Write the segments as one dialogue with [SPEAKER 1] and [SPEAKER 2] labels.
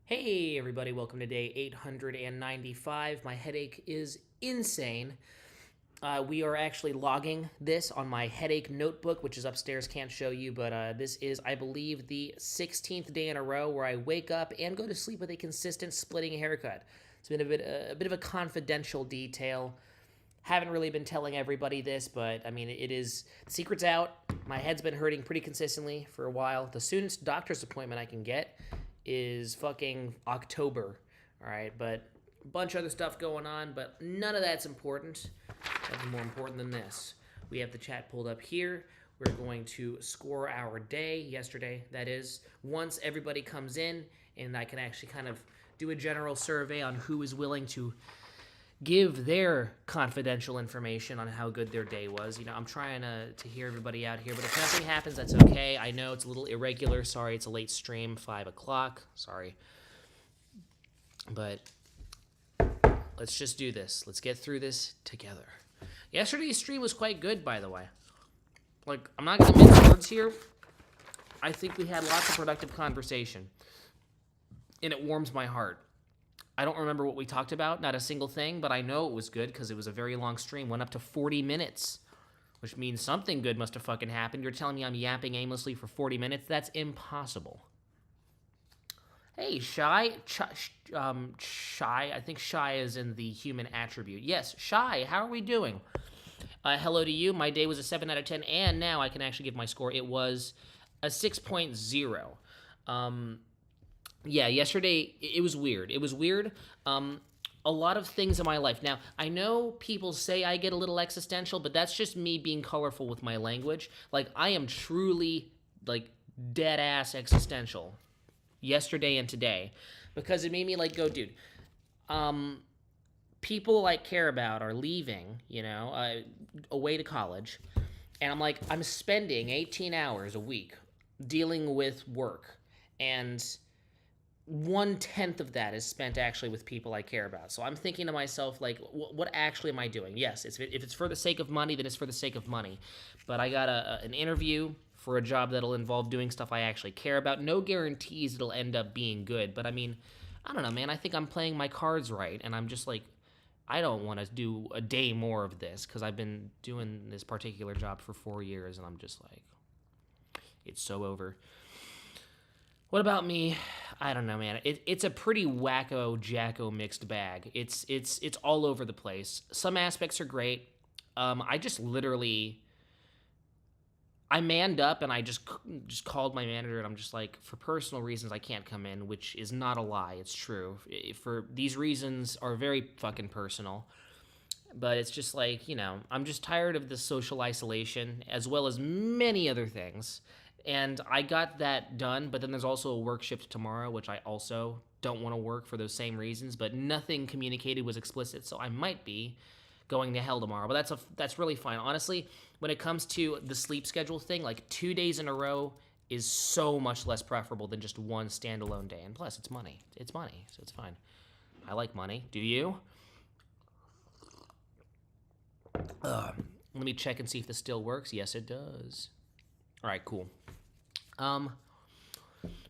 [SPEAKER 1] Hey everybody, welcome to day 895. My headache is insane. We are actually logging this on my headache notebook, which is upstairs, can't show you, but this is, I believe, the 16th day in a row where I wake up and go to sleep with a consistent splitting haircut. It's been a bit of a confidential detail. Haven't really been telling everybody this, but I mean, it is, the secret's out. My head's been hurting pretty consistently for a while. The soonest doctor's appointment I can get is fucking October. All right, but a bunch of other stuff going on, but none of that's important. That's more important than this. We have the chat pulled up here. We're going to score our day, yesterday, that is, once everybody comes in, and I can actually kind of do a general survey on who is willing to give their confidential information on how good their day was. You know, I'm trying to hear everybody out here, but if nothing happens, that's okay. I know it's a little irregular. Sorry, it's a late stream, 5 o'clock. Sorry. But let's just do this. Let's get through this together. Yesterday's stream was quite good, by the way. Like, I'm not going to mince words here. I think we had lots of productive conversation, and it warms my heart. I don't remember what we talked about, not a single thing, but I know it was good because it was a very long stream. Went up to 40 minutes, which means something good must have fucking happened. You're telling me I'm yapping aimlessly for 40 minutes? That's impossible. Hey, Shy. Shy. I think Shy is in the human attribute. Yes, Shy, how are we doing? Hello to you. My day was a 7 out of 10, and now I can actually give my score. It was a 6.0. Yeah, yesterday, it was weird. It was weird. A lot of things in my life. Now, I know people say I get a little existential, but that's just me being colorful with my language. Like, I am truly, like, dead-ass existential yesterday and today because it made me, like, go, dude, people I care about are leaving, you know, away to college, and I'm like, I'm spending 18 hours a week dealing with work, and 1/10 of that is spent actually with people I care about. So I'm thinking to myself, like, what actually am I doing? Yes, if it's for the sake of money, then it's for the sake of money. But I got an interview for a job that'll involve doing stuff I actually care about. No guarantees it'll end up being good. But I mean, I don't know, man. I think I'm playing my cards right. And I'm just like, I don't want to do a day more of this because I've been doing this particular job for 4 years. And I'm just like, it's so over. What about me? I don't know, man. It's a pretty wacko jacko mixed bag. It's all over the place. Some aspects are great. I just literally I manned up and I just called my manager and I'm just like, for personal reasons I can't come in, which is not a lie. It's true. For these reasons are very fucking personal. But it's just like, you know, I'm just tired of the social isolation as well as many other things. And I got that done, but then there's also a work shift tomorrow, which I also don't want to work for those same reasons, but nothing communicated was explicit, so I might be going to hell tomorrow. But that's really fine. Honestly, when it comes to the sleep schedule thing, like 2 days in a row is so much less preferable than just one standalone day. And plus, it's money. It's money, so it's fine. I like money. Do you? Let me check and see if this still works. Yes, it does. All right, cool.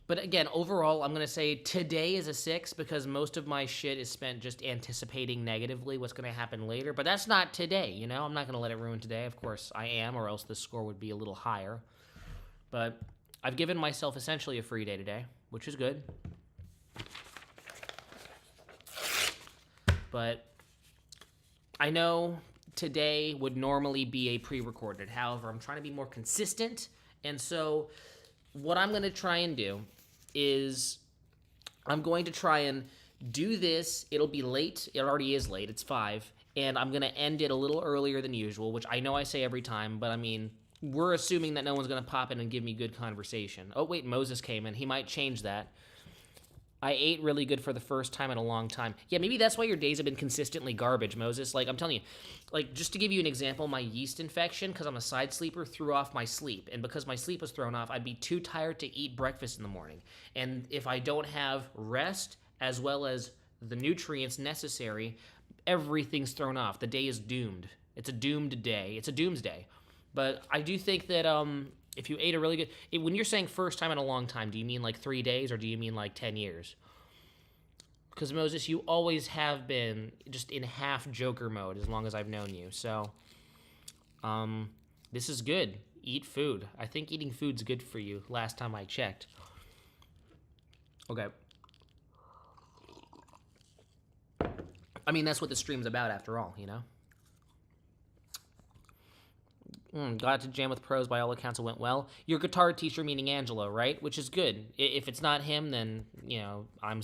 [SPEAKER 1] But again, overall, I'm going to say today is a 6 because most of my shit is spent just anticipating negatively what's going to happen later. But that's not today, you know? I'm not going to let it ruin today. Of course, I am, or else the score would be a little higher. But I've given myself essentially a free day today, which is good. But I know today would normally be a pre-recorded. However, I'm trying to be more consistent. And so what I'm going to try and do is I'm going to try and do this. It'll be late. It already is late. It's 5. And I'm going to end it a little earlier than usual, which I know I say every time, but I mean, we're assuming that no one's going to pop in and give me good conversation. Oh, wait, Moses came in. He might change that. I ate really good for the first time in a long time. Yeah, maybe that's why your days have been consistently garbage, Moses. Like, I'm telling you, like, just to give you an example, my yeast infection, because I'm a side sleeper, threw off my sleep. And because my sleep was thrown off, I'd be too tired to eat breakfast in the morning. And if I don't have rest, as well as the nutrients necessary, everything's thrown off. The day is doomed. It's a doomed day. It's a doomsday. But I do think that if you ate a really good... When you're saying first time in a long time, do you mean like 3 days or do you mean like 10 years? Because Moses, you always have been just in half Joker mode as long as I've known you. So, this is good. Eat food. I think eating food's good for you. Last time I checked. Okay. I mean, that's what the stream's about, after all. You know. Got to jam with pros. By all accounts, it went well. Your guitar teacher, meaning Angelo, right? Which is good. If it's not him, then I'm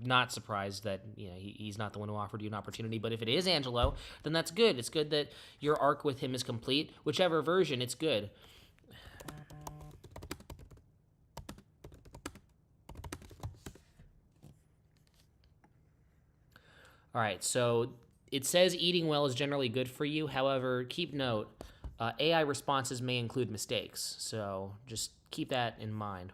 [SPEAKER 1] not surprised that he's not the one who offered you an opportunity. But if it is Angelo, then that's good. It's good that your arc with him is complete. Whichever version, it's good. All right, so it says eating well is generally good for you. However, keep note. AI responses may include mistakes, so just keep that in mind.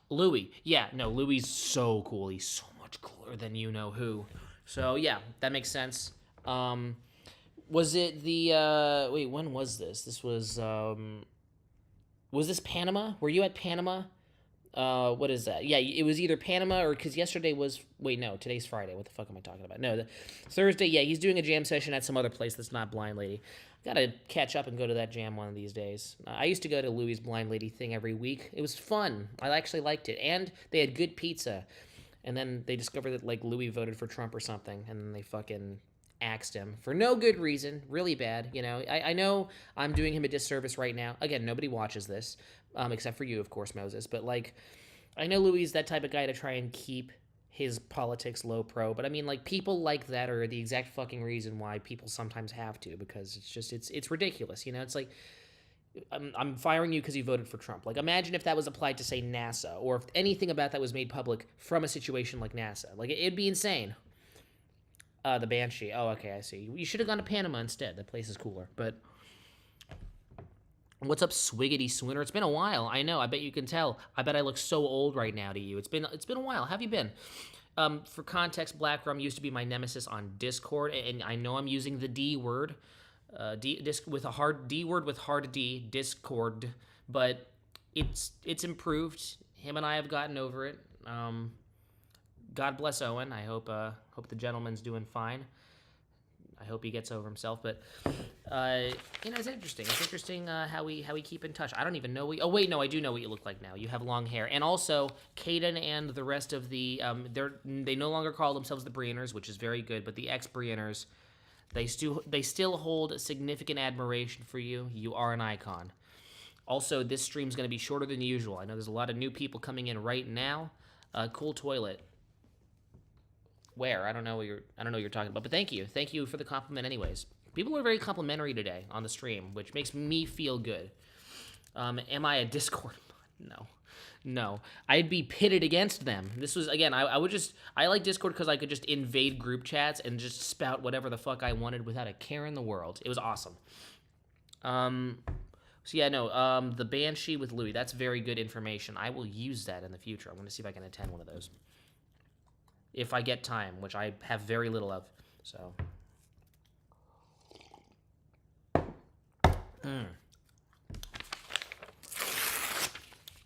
[SPEAKER 1] Louis. Yeah, no, Louis so cool. He's so much cooler than you-know-who. So, yeah, that makes sense. Was it the... wait, when was this? This was... was this Panama? Were you at Panama? What is that? Yeah, it was either Panama or because yesterday was. Wait, no, today's Friday. What the fuck am I talking about? No, Thursday. Yeah, he's doing a jam session at some other place that's not Blind Lady. Gotta catch up and go to that jam one of these days. I used to go to Louis' Blind Lady thing every week. It was fun. I actually liked it, and they had good pizza. And then they discovered that like Louis voted for Trump or something, and then they fucking axed him for no good reason. Really bad. I know I'm doing him a disservice right now. Again, nobody watches this. Except for you, of course, Moses. But, like, I know Louis is that type of guy to try and keep his politics low pro. But, I mean, like, people like that are the exact fucking reason why people sometimes have to. Because it's just, it's ridiculous, It's like, I'm firing you because you voted for Trump. Like, imagine if that was applied to, say, NASA. Or if anything about that was made public from a situation like NASA. Like, it'd be insane. The Banshee. Oh, okay, I see. You should have gone to Panama instead. That place is cooler. But... what's up, Swiggity Swinner? It's been a while. I know. I bet you can tell. I bet I look so old right now to you. It's been a while. How have you been? For context, Black Rum used to be my nemesis on Discord, and I know I'm using the D word, with a hard D word with hard D, Discord, but it's improved. Him and I have gotten over it. God bless Owen. I hope the gentleman's doing fine. I hope he gets over himself, but it's interesting. It's interesting how we keep in touch. I don't even know. Oh wait, no, I do know what you look like now. You have long hair, and also Caden and the rest of the they no longer call themselves the Brianners, which is very good. But the ex-Brianners, they still hold significant admiration for you. You are an icon. Also, this stream's going to be shorter than usual. I know there's a lot of new people coming in right now. Cool toilet. Where? I don't know what you're talking about, but thank you for the compliment anyways. People are very complimentary today on the stream, which makes me feel good. Am I a Discord bot? No, I'd be pitted against them. This was, again, I like Discord because I could just invade group chats and just spout whatever the fuck I wanted without a care in the world. It was awesome. So yeah, no, the Banshee with Louis, that's very good information. I will use that in the future. I'm going to see if I can attend one of those. If I get time, which I have very little of, so.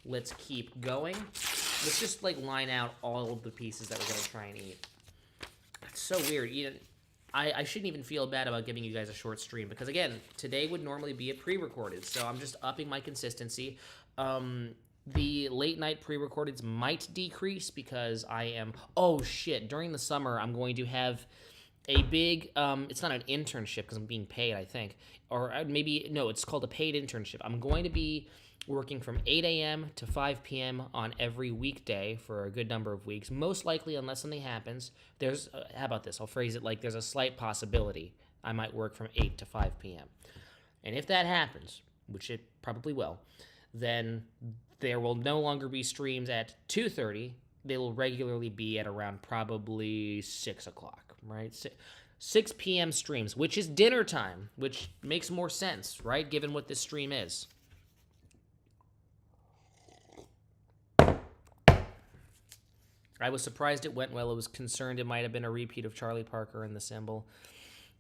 [SPEAKER 1] Let's keep going. Let's just, like, line out all of the pieces that we're going to try and eat. It's so weird. I shouldn't even feel bad about giving you guys a short stream, because, again, today would normally be a pre-recorded, so I'm just upping my consistency. The late night pre-recordeds might decrease because I am... oh, shit. During the summer, I'm going to have a big... it's not an internship because I'm being paid, I think. Or maybe... no, it's called a paid internship. I'm going to be working from 8 a.m. to 5 p.m. on every weekday for a good number of weeks. Most likely, unless something happens, there's... how about this? I'll phrase it like there's a slight possibility I might work from 8 to 5 p.m. And if that happens, which it probably will, then... there will no longer be streams at 2:30. They will regularly be at around probably 6 o'clock, right? 6 p.m. streams, which is dinner time, which makes more sense, right? Given what this stream is. I was surprised it went well. I was concerned it might have been a repeat of Charlie Parker and the symbol.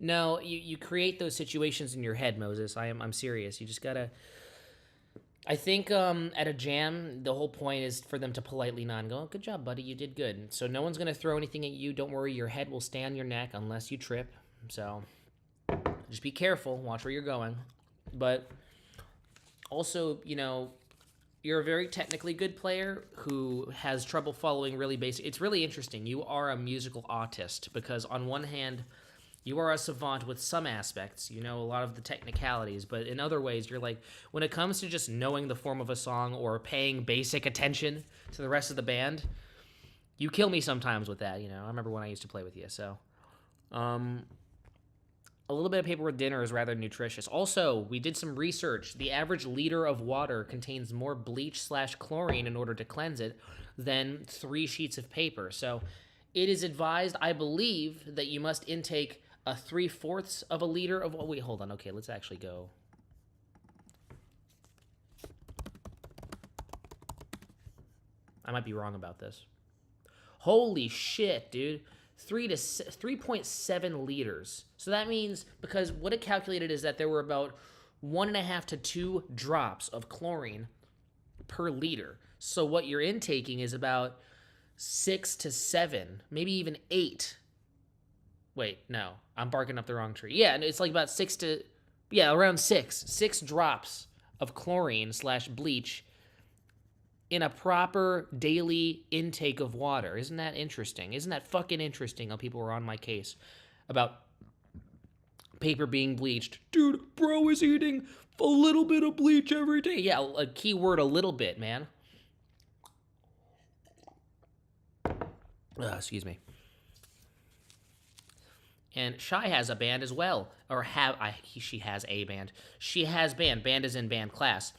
[SPEAKER 1] No, you create those situations in your head, Moses. I'm serious. You just gotta... I think at a jam, the whole point is for them to politely nod and go, oh, good job, buddy, you did good. So no one's going to throw anything at you. Don't worry, your head will stay on your neck unless you trip. So just be careful, watch where you're going. But also, you're a very technically good player who has trouble following really basic. It's really interesting. You are a musical autist because on one hand, you are a savant with some aspects. You know a lot of the technicalities, but in other ways, you're like, when it comes to just knowing the form of a song or paying basic attention to the rest of the band, you kill me sometimes with that. I remember when I used to play with you. So, a little bit of paper with dinner is rather nutritious. Also, we did some research. The average liter of water contains more bleach/chlorine in order to cleanse it than 3 sheets of paper. So, it is advised, I believe, that you must intake a 3/4 of a liter of. Oh, wait, hold on. Okay, let's actually go. I might be wrong about this. Holy shit, dude. 3.7 liters. So that means, because what it calculated is that there were about 1.5 to 2 drops of chlorine per liter. So what you're intaking is about 6 to 7, maybe even 8. Wait, no, I'm barking up the wrong tree. Yeah, it's like about around 6 drops of chlorine/bleach in a proper daily intake of water. Isn't that interesting? Isn't that fucking interesting how people were on my case about paper being bleached? Dude, bro is eating a little bit of bleach every day. Yeah, a key word, a little bit, man. Excuse me. And Shy has a band as well. She has a band. She has band. Band is in band class.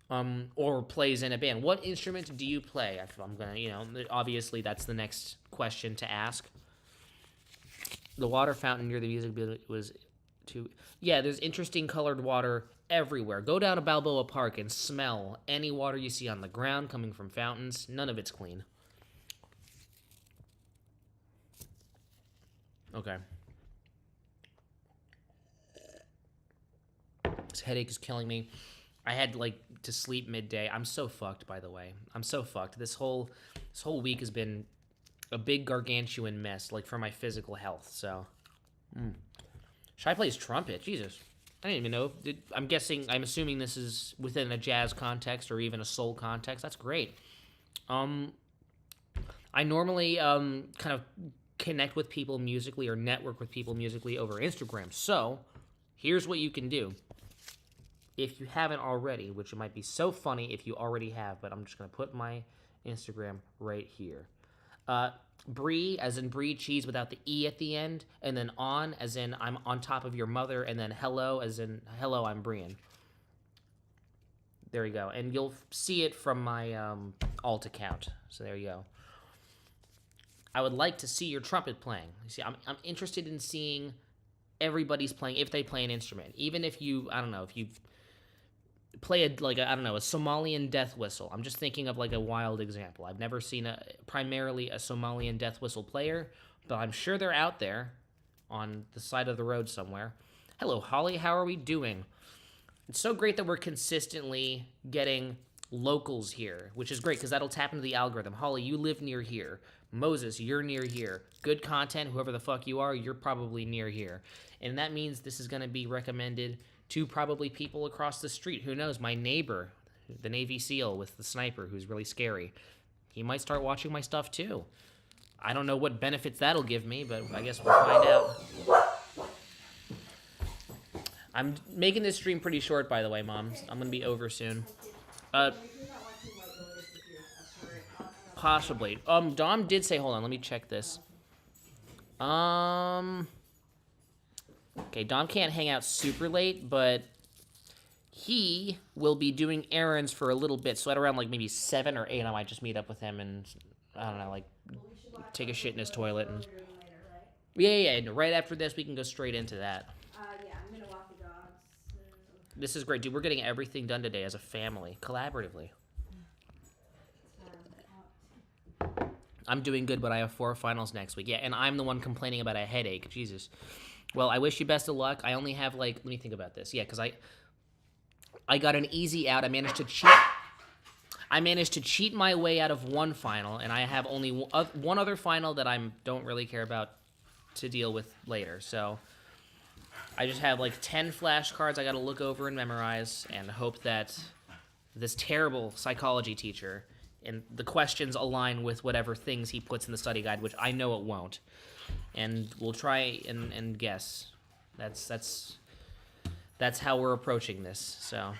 [SPEAKER 1] Or plays in a band. What instrument do you play? I'm gonna, obviously that's the next question to ask. The water fountain near the music video was too. Yeah, there's interesting colored water everywhere. Go down to Balboa Park and smell any water you see on the ground coming from fountains. None of it's clean. Okay. This headache is killing me. I had to sleep midday. I'm so fucked, by the way. I'm so fucked. This whole week has been a big gargantuan mess, for my physical health. So, Shy plays trumpet. Jesus, I didn't even know. I'm assuming this is within a jazz context or even a soul context. That's great. I normally kind of connect with people musically or network with people musically over Instagram. So, here's what you can do. If you haven't already, which it might be so funny if you already have, but I'm just going to put my Instagram right here. Brie, as in Brie, cheese without the E at the end, and then on, as in I'm on top of your mother, and then hello, as in hello, I'm Brian. There you go. And you'll see it from my alt account. So there you go. I would like to see your trumpet playing. You see, I'm interested in seeing everybody's playing, if they play an instrument. Even if you, I don't know, if you play a Somalian death whistle. I'm just thinking of a wild example. I've never seen primarily a Somalian death whistle player, but I'm sure they're out there on the side of the road somewhere. Hello, Holly. How are we doing? It's so great that we're consistently getting locals here, which is great because that'll tap into the algorithm. Holly, you live near here. Moses, you're near here. Good content, whoever the fuck you are, you're probably near here. And that means this is going to be recommended to probably people across the street. Who knows? My neighbor, the Navy SEAL with the sniper, who's really scary. He might start watching my stuff too. I don't know what benefits that'll give me, but I guess we'll find out. I'm making this stream pretty short, by the way, Mom. I'm going to be over soon. Possibly. Dom did say, hold on, let me check this. Okay, Dom can't hang out super late, but he will be doing errands for a little bit. So at around maybe 7 or 8, I might just meet up with him and, I don't know, take a shit in his toilet. And yeah. Right after this, we can go straight into that.
[SPEAKER 2] Yeah, I'm gonna walk the dogs.
[SPEAKER 1] This is great, dude. We're getting everything done today as a family, collaboratively. I'm doing good, but I have 4 finals next week. Yeah, and I'm the one complaining about a headache. Jesus. Well, I wish you best of luck. I only have let me think about this. Yeah, because I got an easy out. I managed to cheat my way out of one final, and I have only one other final that I don't really care about to deal with later. So I just have like 10 flashcards I got to look over and memorize and hope that this terrible psychology teacher and the questions align with whatever things he puts in the study guide, which I know it won't. And we'll try and guess. That's how we're approaching this. So,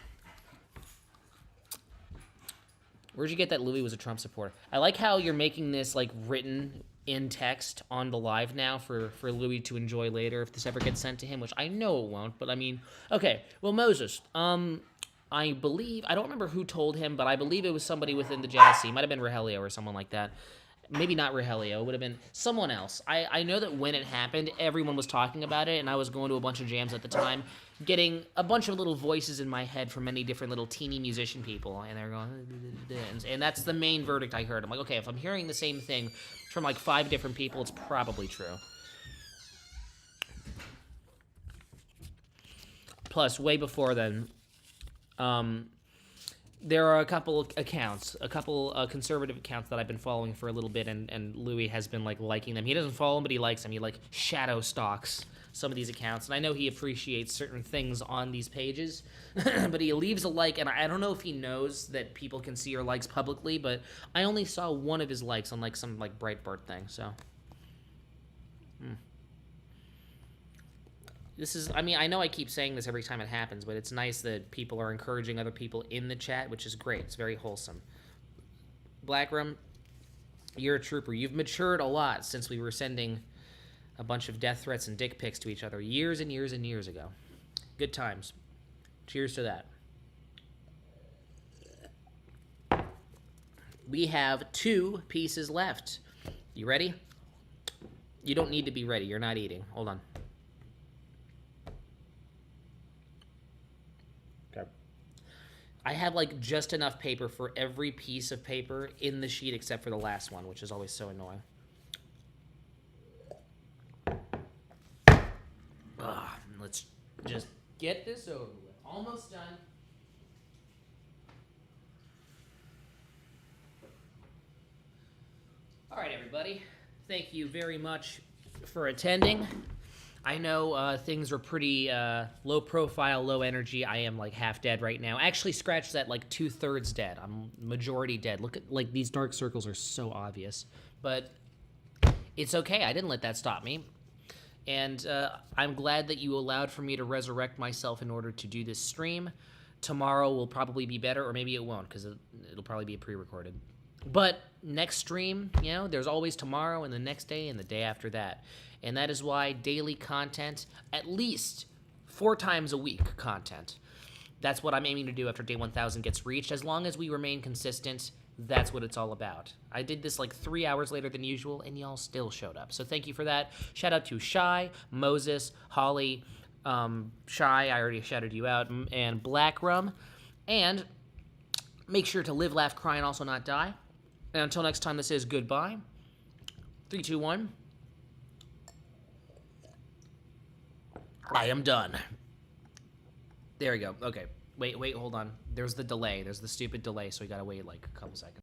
[SPEAKER 1] where'd you get that Louis was a Trump supporter? I like how you're making this like written in text on the live now for Louis to enjoy later if this ever gets sent to him, which I know it won't. But I mean, okay. Well, Moses, I believe, I don't remember who told him, but I believe it was somebody within the jazz scene. It might have been Rogelio or someone like that. Maybe not Rogelio. It would have been someone else. I know that when it happened, everyone was talking about it, and I was going to a bunch of jams at the time, getting a bunch of little voices in my head from many different little teeny musician people, and they're going, and that's the main verdict I heard. I'm like, okay, if I'm hearing the same thing from like 5 different people, it's probably true. Plus, way before then, there are a couple accounts, conservative accounts that I've been following for a little bit, and Louis has been like liking them. He doesn't follow them, but he likes them. He like shadow stalks some of these accounts, and I know he appreciates certain things on these pages, but he leaves a like, and I don't know if he knows that people can see your likes publicly, but I only saw one of his likes on like some like Breitbart thing, so. This is, I mean, I know I keep saying this every time it happens, but it's nice that people are encouraging other people in the chat, which is great. It's very wholesome. Blackrum, you're a trooper. You've matured a lot since we were sending a bunch of death threats and dick pics to each other years and years and years ago. Good times. Cheers to that. We have 2 pieces left. You ready? You don't need to be ready. You're not eating. Hold on. I have like just enough paper for every piece of paper in the sheet except for the last one, which is always so annoying. Let's just get this over with. Almost done. All right, everybody. Thank you very much for attending. I know things are pretty low profile, low energy. I am like half dead right now. Actually, scratch that, like 2/3 dead. I'm majority dead. Look at, like, these dark circles are so obvious. But it's okay. I didn't let that stop me. And I'm glad that you allowed for me to resurrect myself in order to do this stream. Tomorrow will probably be better, or maybe it won't, because it'll probably be pre-recorded. But next stream, you know, there's always tomorrow and the next day and the day after that. And that is why daily content, at least 4 times a week content. That's what I'm aiming to do after day 1000 gets reached. As long as we remain consistent, that's what it's all about. I did this like 3 hours later than usual, and y'all still showed up. So thank you for that. Shout out to Shy, Moses, Holly, Shy, I already shouted you out, and Blackrum. And make sure to live, laugh, cry, and also not die. And until next time, this is goodbye. 3, 2, 1. I am done. There we go. Okay. Wait, hold on. There's the delay. There's the stupid delay, so we gotta wait like a couple seconds.